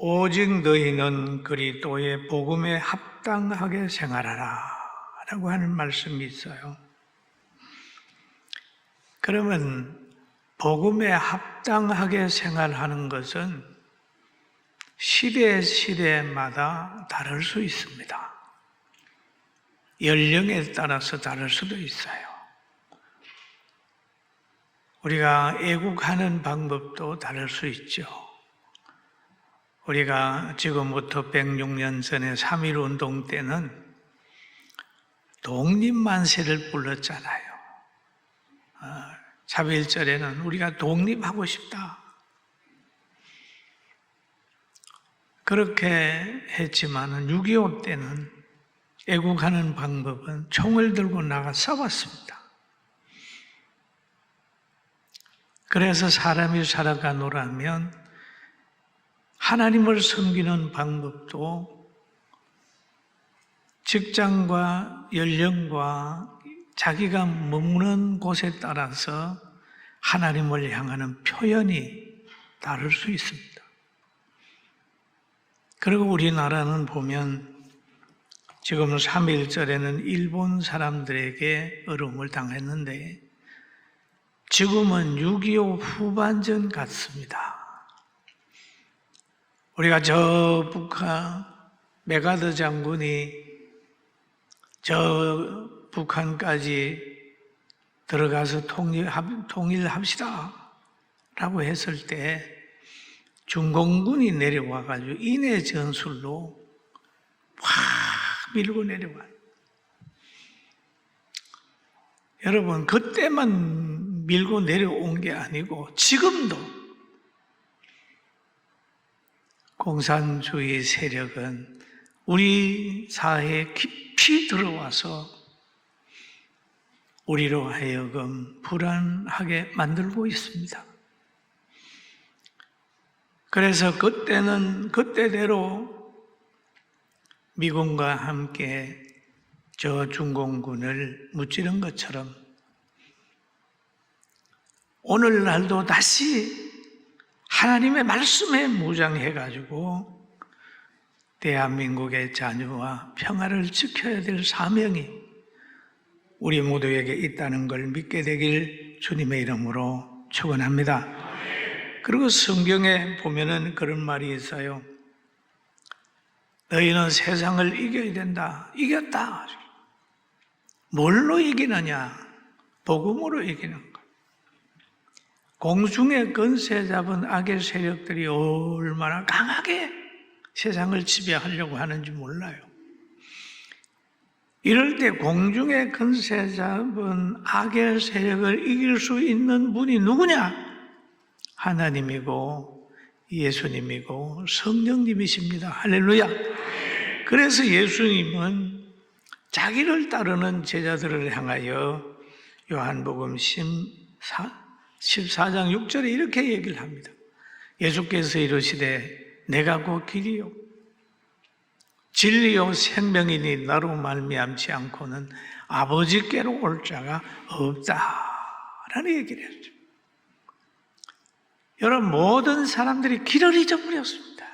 오직 너희는 그리스도의 복음에 합당하게 생활하라 라고 하는 말씀이 있어요. 그러면 복음에 합당하게 생활하는 것은 시대마다 다를 수 있습니다. 연령에 따라서 다를 수도 있어요. 우리가 애국하는 방법도 다를 수 있죠. 우리가 지금부터 106년 전에 3.1운동 때는 독립만세를 불렀잖아요. 3.1절에는 우리가 독립하고 싶다. 그렇게 했지만 6.25 때는 애국하는 방법은 총을 들고 나가 싸웠습니다. 그래서 사람이 살아가노라면 하나님을 섬기는 방법도 직장과 연령과 자기가 머무는 곳에 따라서 하나님을 향하는 표현이 다를 수 있습니다. 그리고 우리나라는 보면 지금 3.1절에는 일본 사람들에게 어려움을 당했는데 지금은 6.25 후반전 같습니다. 우리가 저 북한 메가더 장군이 저 북한까지 들어가서 통일합시다 라고 했을 때 중공군이 내려와가지고 인해 전술로 확 밀고 내려와요. 여러분, 그때만 밀고 내려온 게 아니고 지금도 공산주의 세력은 우리 사회에 깊이 들어와서 우리로 하여금 불안하게 만들고 있습니다. 그래서 그때는 그때대로 미군과 함께 저 중공군을 무찌른 것처럼 오늘날도 다시 하나님의 말씀에 무장해가지고 대한민국의 자유와 평화를 지켜야 될 사명이 우리 모두에게 있다는 걸 믿게 되길 주님의 이름으로 축원합니다. 그리고 성경에 보면은 그런 말이 있어요. 너희는 세상을 이겨야 된다. 이겼다. 뭘로 이기느냐? 복음으로 이기는 것. 공중의 권세 잡은 악의 세력들이 얼마나 강하게 세상을 지배하려고 하는지 몰라요. 이럴 때 공중의 권세 잡은 악의 세력을 이길 수 있는 분이 누구냐? 하나님이고 예수님이고 성령님이십니다. 할렐루야. 그래서 예수님은 자기를 따르는 제자들을 향하여 요한복음 14장 6절에 이렇게 얘기를 합니다. 예수께서 이르시되 내가 곧 길이요 진리요 생명이니 나로 말미암지 않고는 아버지께로 올 자가 없다라는 얘기를 했죠. 여러분, 모든 사람들이 길을 잊어버렸습니다.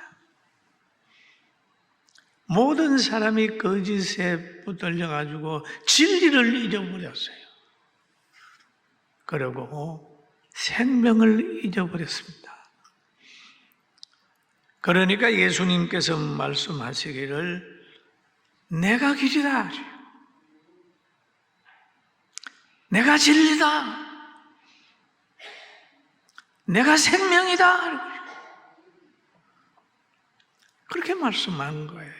모든 사람이 거짓에 붙들려가지고 진리를 잊어버렸어요. 그리고 생명을 잊어버렸습니다. 그러니까 예수님께서 말씀하시기를 내가 길이다, 내가 진리다, 내가 생명이다, 그렇게 말씀한 거예요.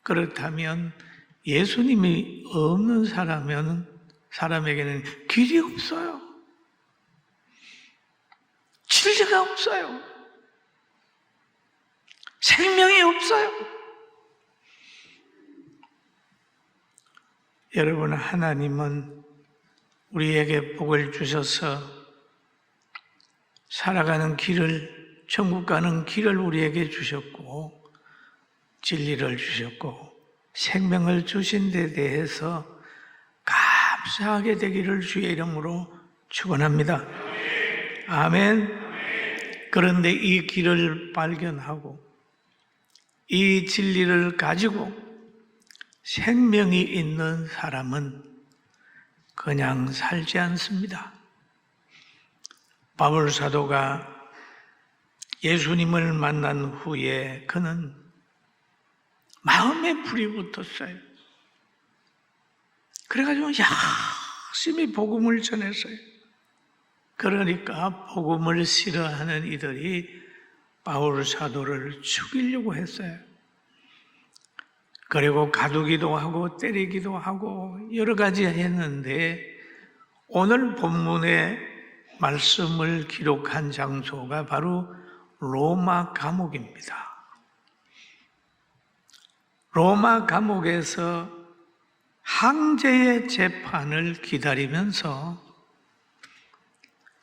그렇다면 예수님이 없는 사람에게는 길이 없어요. 진리가 없어요. 생명이 없어요. 여러분, 하나님은 우리에게 복을 주셔서 살아가는 길을, 천국 가는 길을 우리에게 주셨고 진리를 주셨고 생명을 주신 데 대해서 감사하게 되기를 주의 이름으로 축원합니다. 아멘. 그런데 이 길을 발견하고 이 진리를 가지고 생명이 있는 사람은 그냥 살지 않습니다. 바울 사도가 예수님을 만난 후에 그는 마음에 불이 붙었어요. 그래가지고 열심히 복음을 전했어요. 그러니까 복음을 싫어하는 이들이 바울 사도를 죽이려고 했어요. 그리고 가두기도 하고 때리기도 하고 여러 가지 했는데 오늘 본문의 말씀을 기록한 장소가 바로 로마 감옥입니다. 로마 감옥에서 항제의 재판을 기다리면서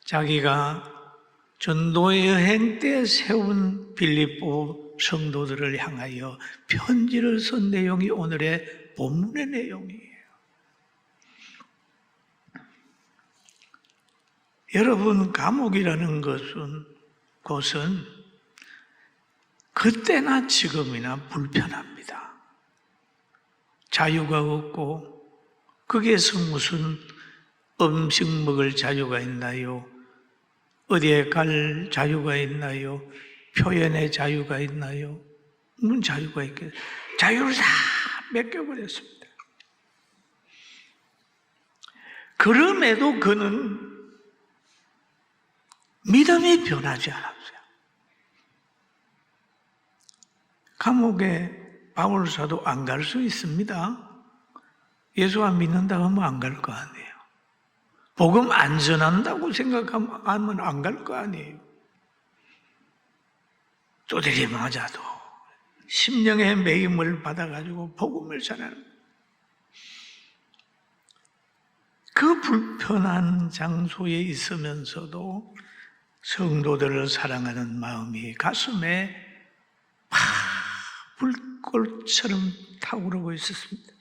자기가 전도 여행 때 세운 빌립보 성도들을 향하여 편지를 쓴 내용이 오늘의 본문의 내용이에요. 여러분, 감옥이라는 곳은 그때나 지금이나 불편합니다. 자유가 없고 거기에서 무슨 음식 먹을 자유가 있나요? 어디에 갈 자유가 있나요? 표현의 자유가 있나요? 무슨 자유가 있겠어요? 자유를 다 뺏겨버렸습니다. 그럼에도 그는 믿음이 변하지 않았어요. 감옥에 바울 사도 안 갈 수 있습니다. 예수 안 믿는다고 하면 안 갈 거 아니에요. 복음 안 전한다고 생각하면 안 갈 거 아니에요. 두드리 맞아도 심령의 매임을 받아가지고 복음을 전하는 그 불편한 장소에 있으면서도 성도들을 사랑하는 마음이 가슴에 불꽃처럼 타오르고 있었습니다.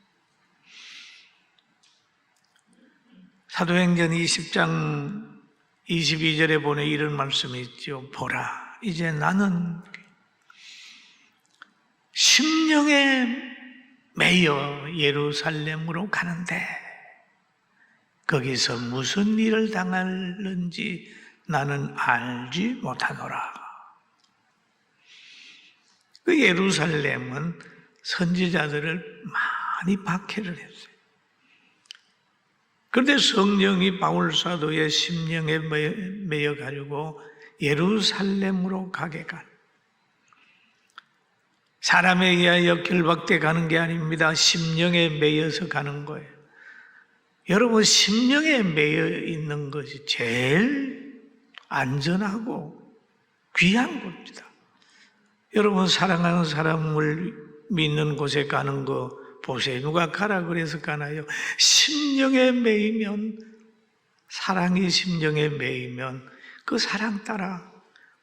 사도행전 20장 22절에 보내 이런 말씀이 있죠. 보라, 이제 나는 심령에 매여 예루살렘으로 가는데 거기서 무슨 일을 당할는지 나는 알지 못하노라. 그 예루살렘은 선지자들을 많이 박해를 했어요. 그런데 성령이 바울 사도의 심령에 매여 가지고 예루살렘으로 가게 간, 사람에 의하여 결박돼 가는 게 아닙니다. 심령에 매여서 가는 거예요. 여러분, 심령에 매여 있는 것이 제일 안전하고 귀한 겁니다. 여러분, 사랑하는 사람을 믿는 곳에 가는 거 보세요. 누가 가라 그래서 가나요? 심령에 매이면, 사랑이 심령에 매이면 그 사랑 따라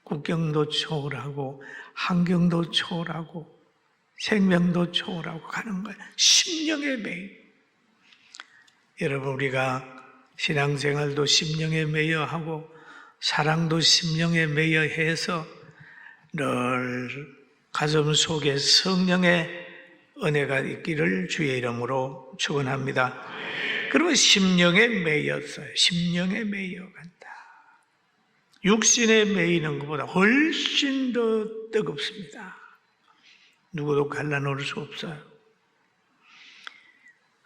국경도 초월하고 환경도 초월하고 생명도 초월하고 가는 거예요. 심령에 매임. 여러분, 우리가 신앙생활도 심령에 매여하고 사랑도 심령에 매여해서 늘 가슴 속에 성령의 은혜가 있기를 주의 이름으로 축원합니다. 그러면 심령에 매였어요. 심령에 매여간다. 육신에 매이는 것보다 훨씬 더 뜨겁습니다. 누구도 갈라놓을 수 없어요.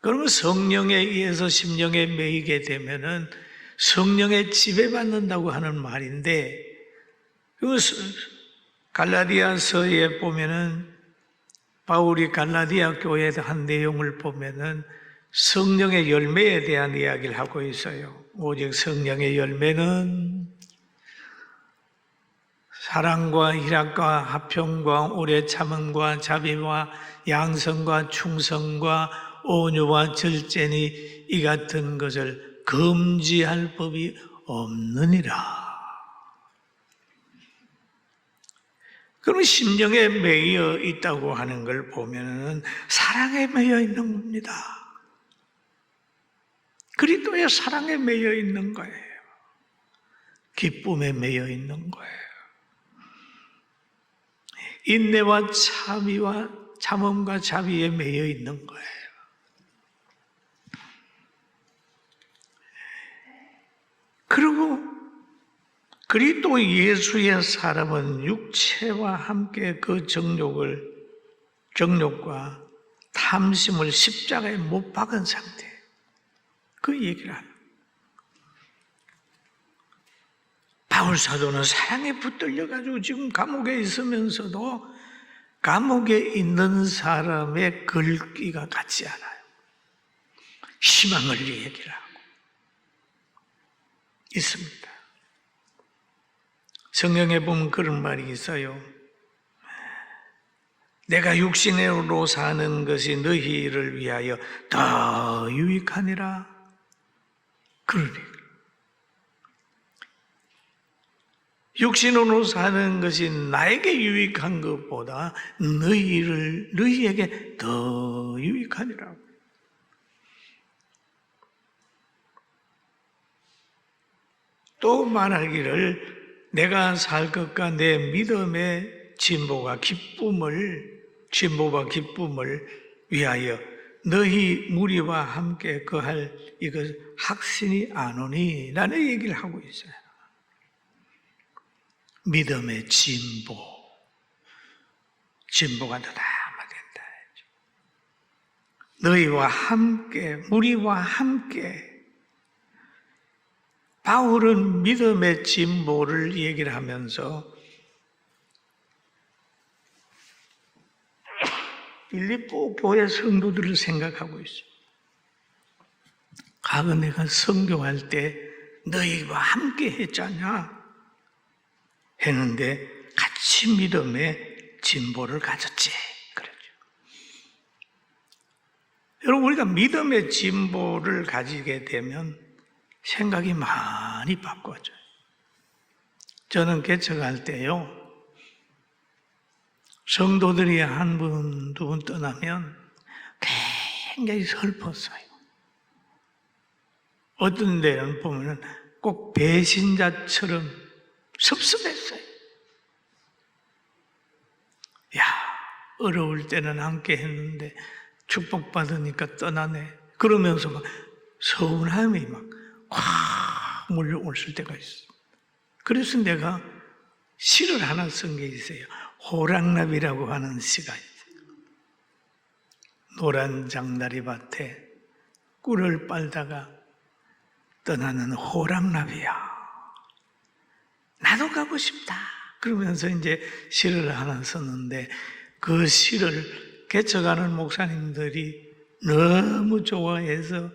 그러면 성령에 의해서 심령에 매이게 되면은 성령에 지배받는다고 하는 말인데, 갈라디아서에 보면은 바울이 갈라디아 교회에 한 내용을 보면은 성령의 열매에 대한 이야기를 하고 있어요. 오직 성령의 열매는 사랑과 희락과 화평과 오래 참음과 자비와 양성과 충성과 온유와 절제니 이 같은 것을 금지할 법이 없느니라. 그럼 심령에 매여 있다고 하는 걸 보면은 사랑에 매여 있는 겁니다. 그리스도의 사랑에 매여 있는 거예요. 기쁨에 매여 있는 거예요. 인내와 참음과 자비에 매여 있는 거예요. 그리고 그리스도 예수의 사람은 육체와 함께 그 정욕과 탐심을 십자가에 못 박은 상태. 그 얘기를 하는. 바울 사도는 사랑에 붙들려가지고 지금 감옥에 있으면서도 감옥에 있는 사람의 글귀가 같지 않아요. 희망을 얘기를 하고 있습니다. 성경에 보면 그런 말이 있어요. 내가 육신으로 사는 것이 너희를 위하여 더 유익하니라. 그러니 육신으로 사는 것이 나에게 유익한 것보다 너희에게 더 유익하니라. 또 말하기를 내가 살 것과 내 믿음의 진보와 기쁨을 위하여 너희 무리와 함께 거할 이것 확신이 아노니 라는 얘기를 하고 있어요. 믿음의 진보가 더 남아야 된다. 너희와 함께, 무리와 함께. 바울은 믿음의 진보를 얘기를 하면서 빌립보 교회 성도들을 생각하고 있어요. 과거 내가 선교할 때 너희와 함께 했잖아. 했는데 같이 믿음의 진보를 가졌지. 그렇죠. 여러분, 우리가 믿음의 진보를 가지게 되면 생각이 많이 바꿔져요. 저는 개척할 때요, 성도들이 한 분, 두 분 떠나면 굉장히 슬펐어요. 어떤 데는 보면은 꼭 배신자처럼 섭섭했어요. 야, 어려울 때는 함께 했는데 축복받으니까 떠나네. 그러면서 막 서운함이 막 확 몰려올 때가 있어요. 그래서 내가 시를 하나 쓴 게 있어요. 호랑나비라고 하는 시가 있어요. 노란 장다리밭에 꿀을 빨다가 떠나는 호랑나비야. 나도 가고 싶다. 그러면서 이제 시를 하나 썼는데 그 시를 개척하는 목사님들이 너무 좋아해서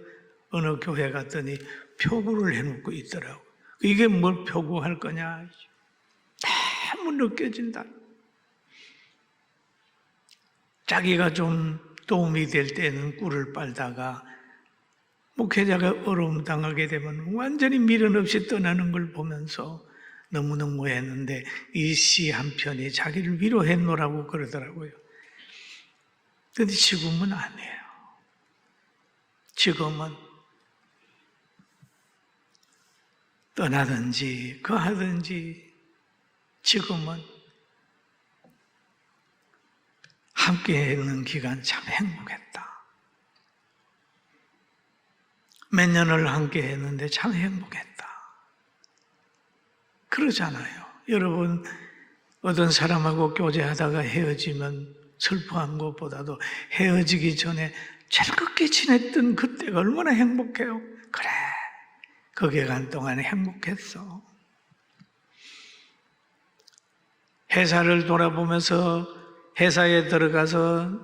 어느 교회 갔더니 표구를 해놓고 있더라고. 이게 뭘 표구할 거냐? 너무 느껴진다. 자기가 좀 도움이 될 때는 꿀을 빨다가 목회자가 어려움 당하게 되면 완전히 미련 없이 떠나는 걸 보면서 너무너무 했는데 이 시 한 편이 자기를 위로했노라고 그러더라고요. 그런데 지금은 아니에요. 지금은 떠나든지 거하든지 지금은 함께 있는 기간 참 행복했다. 몇 년을 함께 했는데 참 행복했다. 그러잖아요. 여러분, 어떤 사람하고 교제하다가 헤어지면 슬퍼한 것보다도 헤어지기 전에 즐겁게 지냈던 그때가 얼마나 행복해요. 그래, 그 기간 동안 행복했어. 회사를 돌아보면서 회사에 들어가서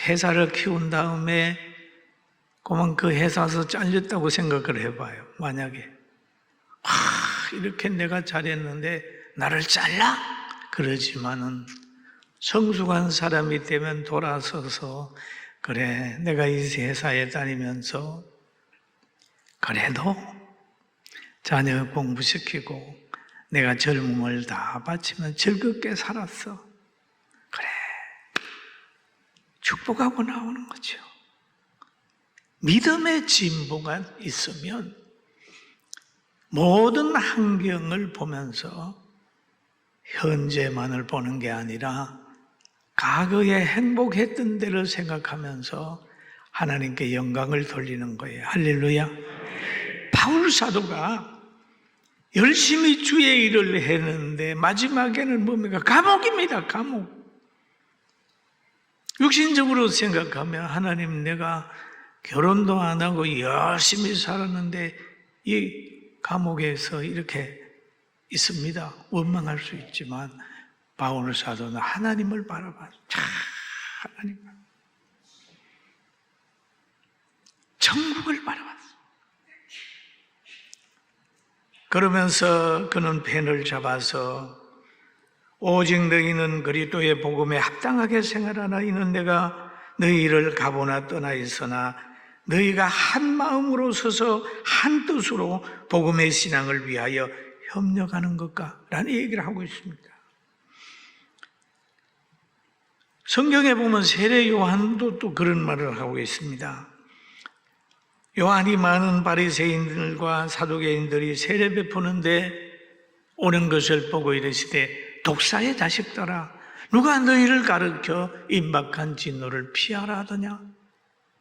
회사를 키운 다음에 그만 그 회사에서 잘렸다고 생각을 해봐요. 만약에 이렇게 내가 잘했는데 나를 잘라? 그러지만은 성숙한 사람이 되면 돌아서서 그래, 내가 이 회사에 다니면서 그래도 자녀 공부시키고 내가 젊음을 다 바치면 즐겁게 살았어. 그래, 축복하고 나오는 거죠. 믿음의 진보가 있으면 모든 환경을 보면서 현재만을 보는 게 아니라 과거에 행복했던 때를 생각하면서 하나님께 영광을 돌리는 거예요. 할렐루야. 바울 사도가 열심히 주의 일을 했는데 마지막에는 뭡니까? 감옥입니다. 감옥. 육신적으로 생각하면 하나님, 내가 결혼도 안 하고 열심히 살았는데 이 감옥에서 이렇게 있습니다. 원망할 수 있지만 바울 사도는 하나님을 바라봤어요. 하나님, 천국을 바라봤어요. 그러면서 그는 펜을 잡아서 오직 너희는 그리스도의 복음에 합당하게 생활하나 이는 내가 너희를 가보나 떠나 있으나 너희가 한 마음으로 서서 한 뜻으로 복음의 신앙을 위하여 협력하는 것과 라는 얘기를 하고 있습니다. 성경에 보면 세례 요한도 또 그런 말을 하고 있습니다. 요한이 많은 바리새인들과 사두개인들이 세례 베푸는데 오는 것을 보고 이르시되 독사의 자식들아, 누가 너희를 가르쳐 임박한 진노를 피하라 하더냐?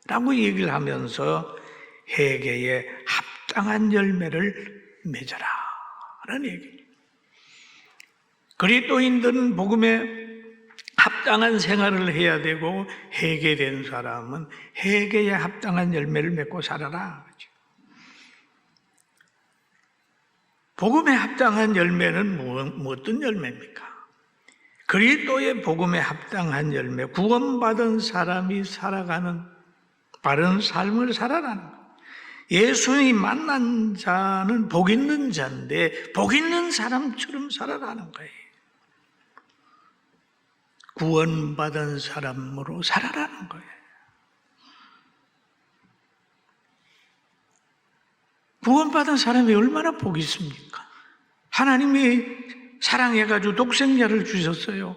라고 얘기를 하면서 회개에 합당한 열매를 맺어라 라는 얘기예요. 그리스도인들은 복음에 합당한 생활을 해야 되고, 회개된 사람은 회개에 합당한 열매를 맺고 살아라. 복음에 합당한 열매는 어떤 열매입니까? 그리스도의 복음에 합당한 열매, 구원받은 사람이 살아가는 바른 삶을 살아가는 것. 예수님 만난 자는 복 있는 자인데 복 있는 사람처럼 살아가는 거예요. 구원받은 사람으로 살아가는 거예요. 구원받은 사람이 얼마나 복이 있습니까? 하나님이 사랑해가지고 독생자를 주셨어요.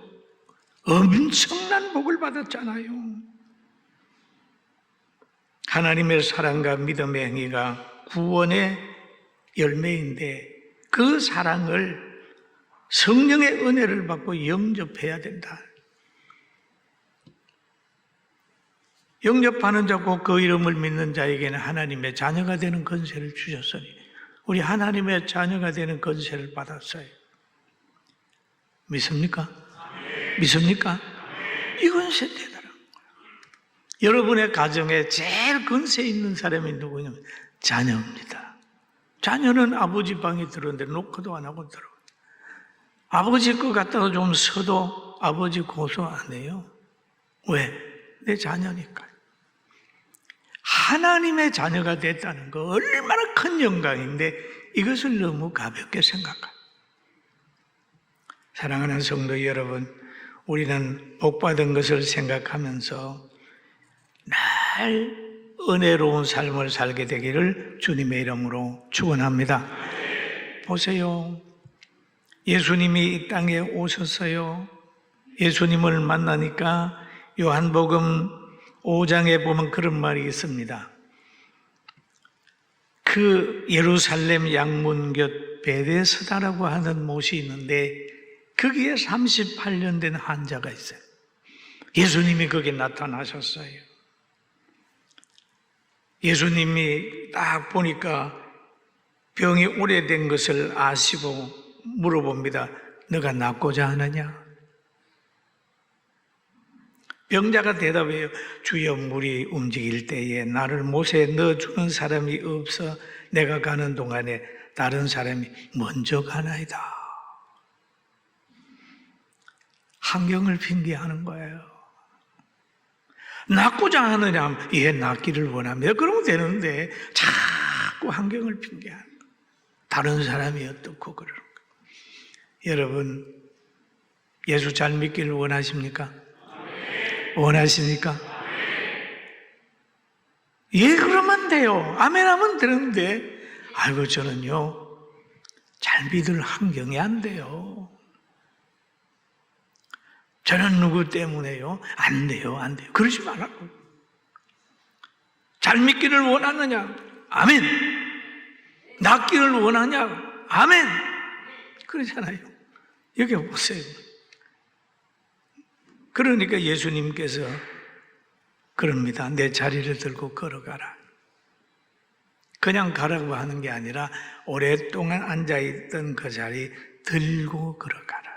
엄청난 복을 받았잖아요. 하나님의 사랑과 믿음의 행위가 구원의 열매인데 그 사랑을 성령의 은혜를 받고 영접해야 된다. 영접하는 자고 그 이름을 믿는 자에게는 하나님의 자녀가 되는 권세를 주셨으니 우리 하나님의 자녀가 되는 권세를 받았어요. 믿습니까? 믿습니까? 이 권세 대단한 거예요. 여러분의 가정에 제일 권세 있는 사람이 누구냐면 자녀입니다. 자녀는 아버지 방에 들어오는데 노크도 안 하고 들어와요. 아버지 거 갖다가 좀 서도 아버지 고소 안 해요. 왜? 내 자녀니까. 하나님의 자녀가 됐다는 거 얼마나 큰 영광인데 이것을 너무 가볍게 생각합니다. 사랑하는 성도 여러분, 우리는 복받은 것을 생각하면서 날 은혜로운 삶을 살게 되기를 주님의 이름으로 축원합니다. 보세요. 예수님이 이 땅에 오셨어요. 예수님을 만나니까 요한복음 5장에 보면 그런 말이 있습니다. 그 예루살렘 양문 곁 베데스다라고 하는 못이 있는데 거기에 38년 된 환자가 있어요. 예수님이 거기에 나타나셨어요. 예수님이 딱 보니까 병이 오래된 것을 아시고 물어봅니다. 너가 낫고자 하느냐? 병자가 대답해요. 주여, 물이 움직일 때에 나를 못에 넣어주는 사람이 없어 내가 가는 동안에 다른 사람이 먼저 가나이다. 환경을 핑계하는 거예요. 낫고자 하느냐 하면 예, 낫기를 원합니다. 그러면 되는데 자꾸 환경을 핑계하는 거예요. 다른 사람이 어떻고 그러는 거예요. 여러분, 예수 잘 믿기를 원하십니까? 원하십니까? 예, 그러면 돼요. 아멘 하면 되는데, 아이고, 저는요, 잘 믿을 환경이 안 돼요. 저는 누구 때문에요? 안 돼요, 안 돼요. 그러지 말라고. 잘 믿기를 원하느냐? 아멘. 낫기를 원하냐? 아멘. 그러잖아요. 여기 보세요. 그러니까 예수님께서 그럽니다. 내 자리를 들고 걸어가라. 그냥 가라고 하는 게 아니라 오랫동안 앉아있던 그 자리 들고 걸어가라.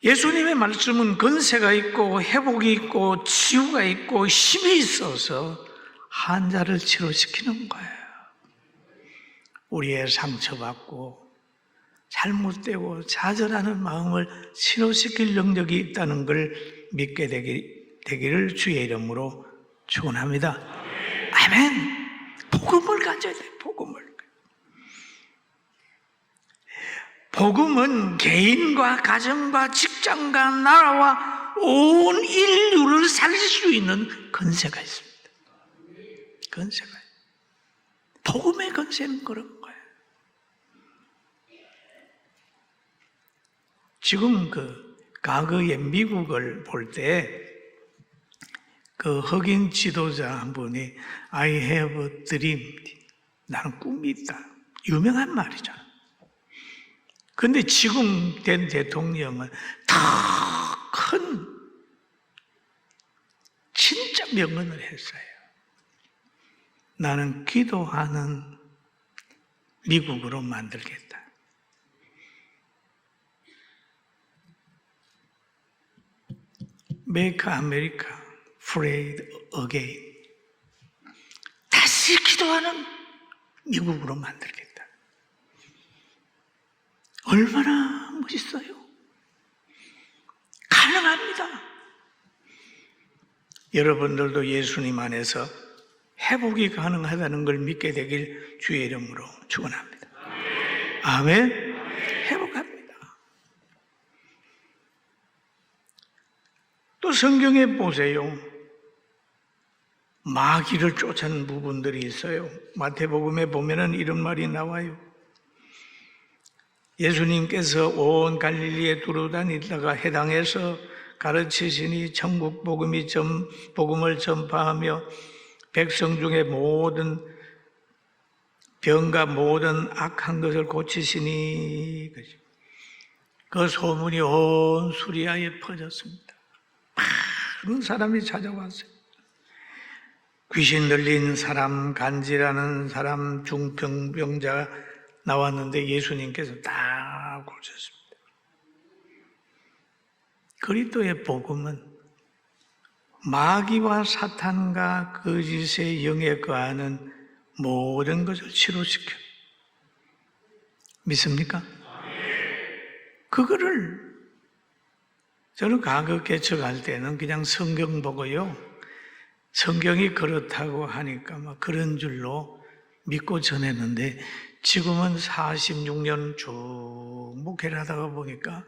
예수님의 말씀은 권세가 있고 회복이 있고 치유가 있고 힘이 있어서 환자를 치료시키는 거예요. 우리의 상처받고 잘못되고 좌절하는 마음을 치료시킬 능력이 있다는 걸 믿게 되기를 주의 이름으로 축원합니다. 아멘. 복음을 가져야 돼. 복음은 개인과 가정과 직장과 나라와 온 인류를 살릴 수 있는 권세가 있습니다. 권세가. 복음의 권세는 그런 거예요. 지금 과거의 미국을 볼 때 흑인 지도자 한 분이 I have a dream. 나는 꿈이 있다. 유명한 말이잖아. 근데 지금 된 대통령은 더 큰 진짜 명언을 했어요. 나는 기도하는 미국으로 만들겠다. Make America Great Again. 다시 기도하는 미국으로 만들겠다. 얼마나 멋있어요. 가능합니다. 여러분들도 예수님 안에서 회복이 가능하다는 걸 믿게 되길 주의 이름으로 축원합니다. 아멘. 회복합니다. 또 성경에 보세요. 마귀를 쫓아낸 부분들이 있어요. 마태복음에 보면은 이런 말이 나와요. 예수님께서 온 갈릴리에 두루다니다가 해당에서 가르치시니 천국 복음을 전파하며 백성 중에 모든 병과 모든 악한 것을 고치시니 그 소문이 온 수리아에 퍼졌습니다. 많은 사람이 찾아왔어요. 귀신 들린 사람, 간질하는 사람, 중병병자 나왔는데 예수님께서 다 고쳤습니다. 그리스도의 복음은 마귀와 사탄과 거짓의 영에 거하는 모든 것을 치료시켜. 믿습니까? 그거를 저는 과거 개척할 때는 그냥 성경 보고요. 성경이 그렇다고 하니까 막 그런 줄로 믿고 전했는데 지금은 46년 쭉 목회를 하다가 보니까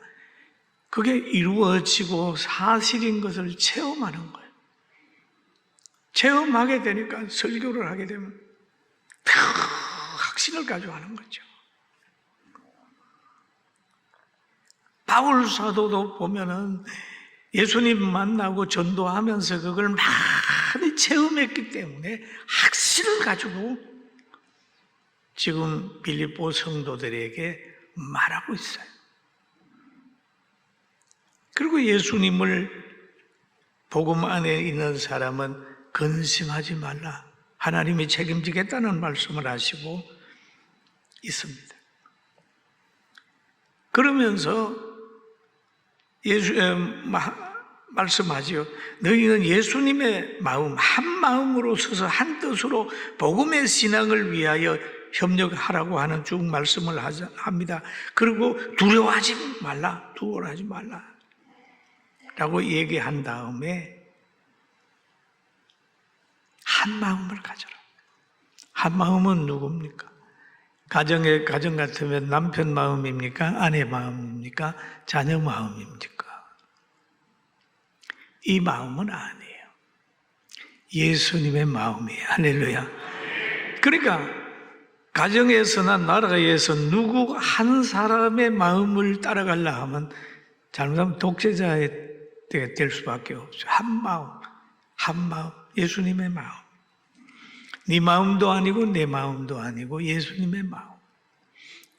그게 이루어지고 사실인 것을 체험하는 거예요. 체험하게 되니까 설교를 하게 되면 더 확신을 가지고 하는 거죠. 바울 사도도 보면은 예수님 만나고 전도하면서 그걸 많이 체험했기 때문에 확신을 가지고 지금 빌립보 성도들에게 말하고 있어요. 그리고 예수님을 복음 안에 있는 사람은 근심하지 말라. 하나님이 책임지겠다는 말씀을 하시고 있습니다. 그러면서 말씀하지요. 너희는 예수님의 마음, 한 마음으로 서서 한 뜻으로 복음의 신앙을 위하여 협력하라고 하는 쭉 말씀을 합니다. 그리고 두려워하지 말라. 두려워하지 말라. 라고 얘기한 다음에 한 마음을 가져라. 한 마음은 누굽니까? 가정 같으면 남편 마음입니까? 아내 마음입니까? 자녀 마음입니까? 이 마음은 아니에요. 예수님의 마음이에요. 할렐루야. 그러니까 가정에서나 나라에서 누구 한 사람의 마음을 따라가려 하면 잘못하면 독재자의 때가 될 수밖에 없어요. 한 마음, 예수님의 마음. 네 마음도 아니고 내 마음도 아니고 예수님의 마음.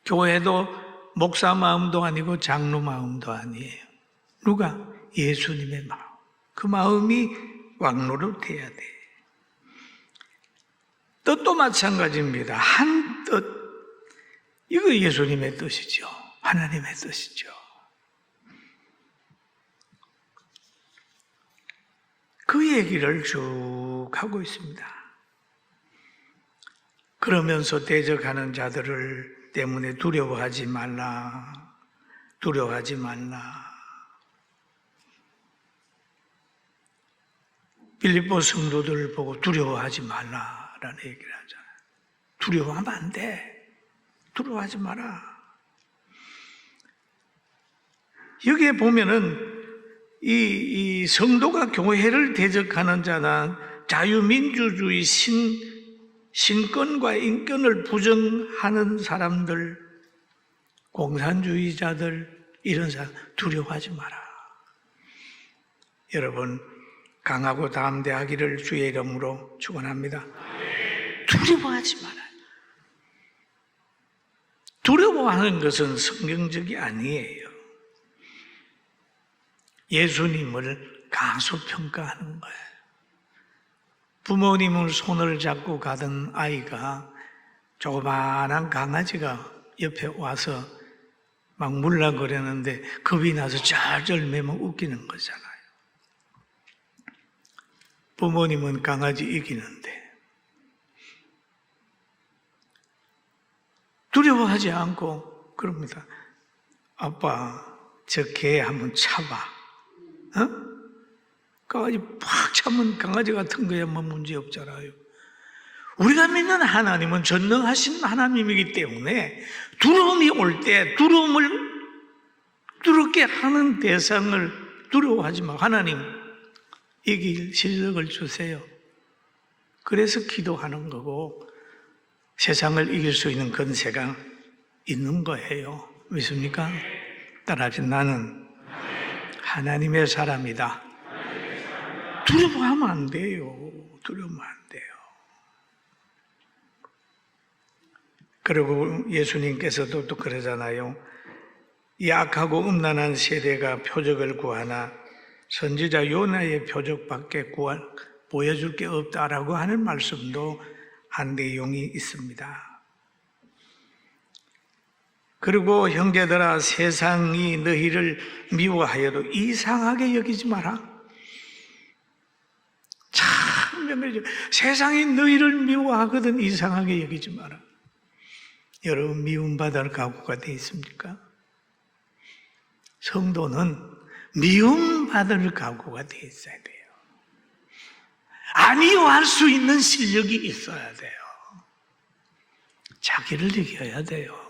교회도 목사 마음도 아니고 장로 마음도 아니에요. 누가? 예수님의 마음. 그 마음이 왕노릇해야 돼. 뜻도 마찬가지입니다. 한 뜻. 이거 예수님의 뜻이죠. 하나님의 뜻이죠. 그 얘기를 쭉 하고 있습니다. 그러면서 대적하는 자들을 때문에 두려워하지 말라. 두려워하지 말라. 빌립보 성도들을 보고 두려워하지 말라라는 얘기를 하잖아요. 두려워하면 안 돼. 두려워하지 마라. 여기에 보면은 이 성도가 교회를 대적하는 자나 자유민주주의 신권과 인권을 부정하는 사람들, 공산주의자들, 이런 사람 두려워하지 마라. 여러분, 강하고 담대하기를 주의 이름으로 축원합니다. 두려워하지 마라. 두려워하는 것은 성경적이 아니에요. 예수님을 가소평가하는 거예요. 부모님을 손을 잡고 가던 아이가 조그마한 강아지가 옆에 와서 막 물락거리는데 겁이 나서 쩔쩔 매면 웃기는 거잖아요. 부모님은 강아지 이기는데 두려워하지 않고 그럽니다. 아빠, 저 개 한번 차봐. 강아지 팍 차면 강아지 같은 거야 뭐 문제 없잖아요. 우리가 믿는 하나님은 전능하신 하나님이기 때문에 두려움이 올 때 두려움을 두렵게 하는 대상을 두려워하지 마. 하나님, 이길 실력을 주세요. 그래서 기도하는 거고 세상을 이길 수 있는 권세가 있는 거예요. 믿습니까? 따라하지. 나는 하나님의 사람이다. 두려워하면 안 돼요. 두려워하면 안 돼요. 그리고 예수님께서도 또 그러잖아요. 약하고 음란한 세대가 표적을 구하나 선지자 요나의 표적밖에 보여줄 게 없다라고 하는 말씀도 한 내용이 있습니다. 그리고 형제들아, 세상이 너희를 미워하여도 이상하게 여기지 마라. 참 명예죠. 세상이 너희를 미워하거든 이상하게 여기지 마라. 여러분, 미움받을 각오가 되어 있습니까? 성도는 미움받을 각오가 되어 있어야 돼요. 아니요할 수 있는 실력이 있어야 돼요. 자기를 이겨야 돼요.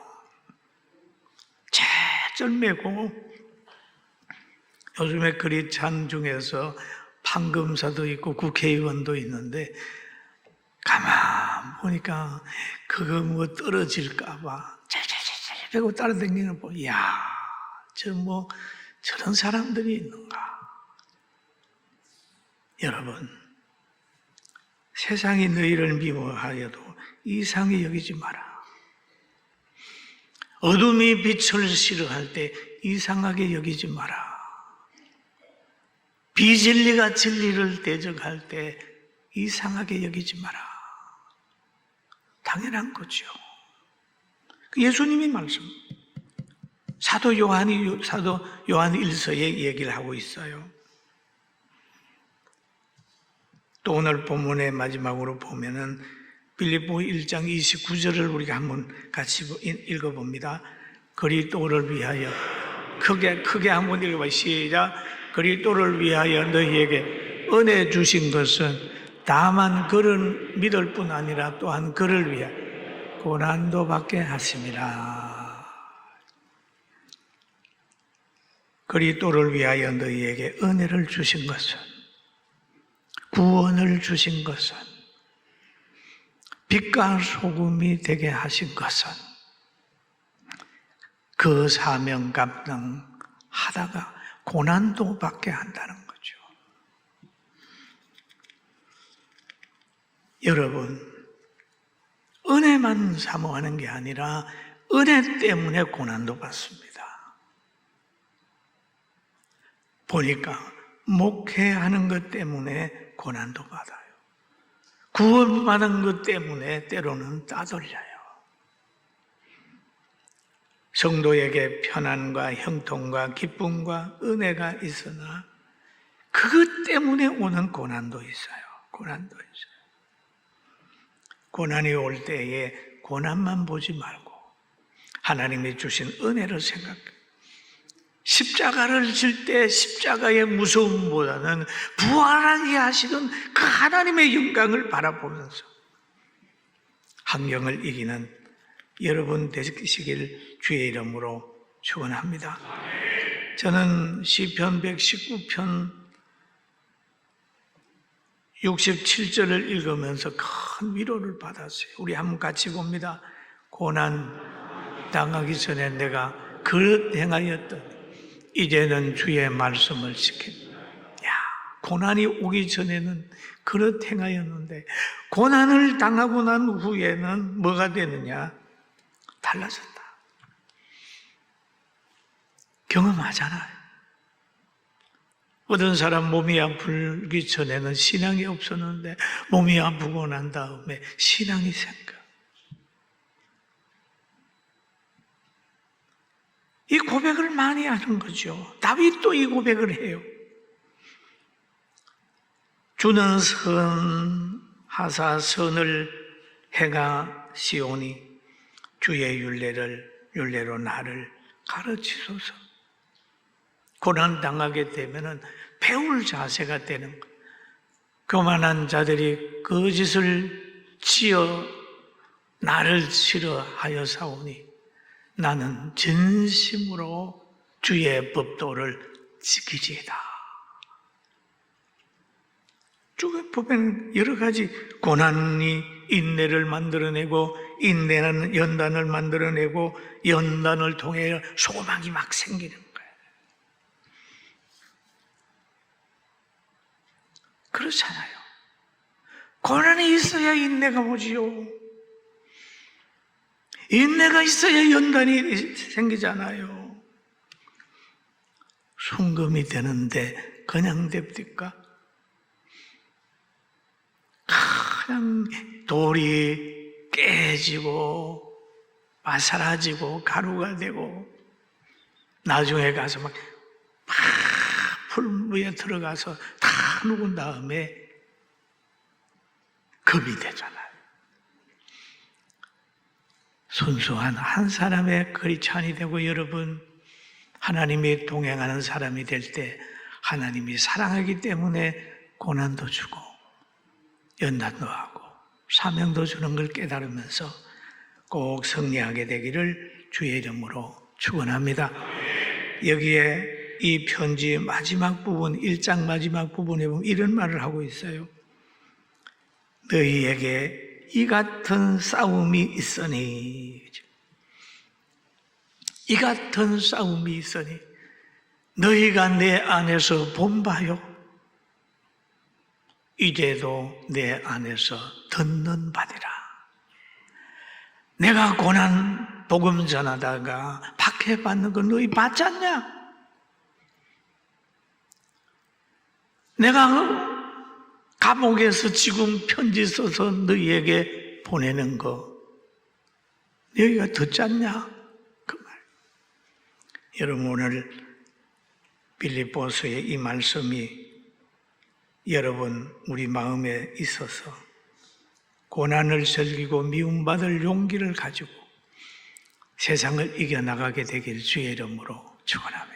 쩔매고 요즘에 크리스찬 중에서 판검사도 있고 국회의원도 있는데 가만 보니까 그거 뭐 떨어질까봐 짤짤짤 빼고 따라다니는 거, 이야, 저런 사람들이 있는가. 여러분, 세상이 너희를 미워하여도 이상히 여기지 마라. 어둠이 빛을 싫어할 때 이상하게 여기지 마라. 비진리가 진리를 대적할 때 이상하게 여기지 마라. 당연한 거죠. 예수님이 말씀. 사도 요한 1서에 얘기를 하고 있어요. 또 오늘 본문의 마지막으로 보면은 빌립보 1장 29절을 우리가 한번 같이 읽어봅니다. 그리스도를 위하여 크게 한번 읽어봐. 시작. 그리스도를 위하여 너희에게 은혜 주신 것은 다만 그를 믿을 뿐 아니라 또한 그를 위하여 고난도 받게 하심이라. 그리스도를 위하여 너희에게 은혜를 주신 것은, 구원을 주신 것은, 빛과 소금이 되게 하신 것은 그 사명 감당하다가 고난도 받게 한다는 거죠. 여러분, 은혜만 사모하는 게 아니라 은혜 때문에 고난도 받습니다. 보니까 목회하는 것 때문에 고난도 받아요. 구원받은 것 때문에 때로는 따돌려요. 성도에게 편안과 형통과 기쁨과 은혜가 있으나 그것 때문에 오는 고난도 있어요. 고난도 있어요. 고난이 올 때에 고난만 보지 말고 하나님이 주신 은혜를 생각해요. 십자가를 질 때 십자가의 무서움보다는 부활하게 하시던 그 하나님의 영광을 바라보면서 환경을 이기는 여러분 되시길 주의 이름으로 축원합니다. 저는 시편 119편 67절을 읽으면서 큰 위로를 받았어요. 우리 한번 같이 봅니다. 고난 당하기 전에 내가 그릇 행하였던 이제는 주의 말씀을 지킨다. 야, 고난이 오기 전에는 그릇 행하였는데 고난을 당하고 난 후에는 뭐가 되느냐? 달라졌다. 경험하잖아요. 어떤 사람 몸이 아프기 전에는 신앙이 없었는데 몸이 아프고 난 다음에 신앙이 생겨. 이 고백을 많이 하는 거죠. 다윗도 이 고백을 해요. 주는 선하사 선을 행하시오니 주의 율례로 나를 가르치소서. 고난 당하게 되면은 배울 자세가 되는 거예요. 교만한 자들이 거짓을 지어 나를 싫어하여 사오니 나는 진심으로 주의 법도를 지키지이다. 쭉 보면 여러 가지 고난이 인내를 만들어내고 인내는 연단을 만들어내고 연단을 통해 소망이 막 생기는 거예요. 그렇잖아요. 고난이 있어야 인내가 오지요. 인내가 있어야 연단이 생기잖아요. 순금이 되는데 그냥 됩니까? 그냥 돌이 깨지고 바사라지고 가루가 되고 나중에 가서 막 풀무에 들어가서 다 누군 다음에 금이 되잖아요. 순수한 한 사람의 크리스찬이 되고 여러분 하나님이 동행하는 사람이 될 때 하나님이 사랑하기 때문에 고난도 주고 연단도 하고 사명도 주는 걸 깨달으면서 꼭 승리하게 되기를 주의 이름으로 축원합니다. 여기에 이 편지 마지막 부분, 1장 마지막 부분에 보면 이런 말을 하고 있어요. 너희에게 이 같은 싸움이 있으니, 이 같은 싸움이 있으니 너희가 내 안에서 본 바요. 이제도 내 안에서 듣는 바니라. 내가 고난 복음 전하다가 박해받는 거 너희 봤지 않냐? 내가 감옥에서 지금 편지 써서 너희에게 보내는 거 너희가 듣지 않냐? 그 말. 여러분 오늘 빌립보서의 이 말씀이 여러분 우리 마음에 있어서 고난을 즐기고 미움받을 용기를 가지고 세상을 이겨나가게 되길 주의 이름으로 축원합니다.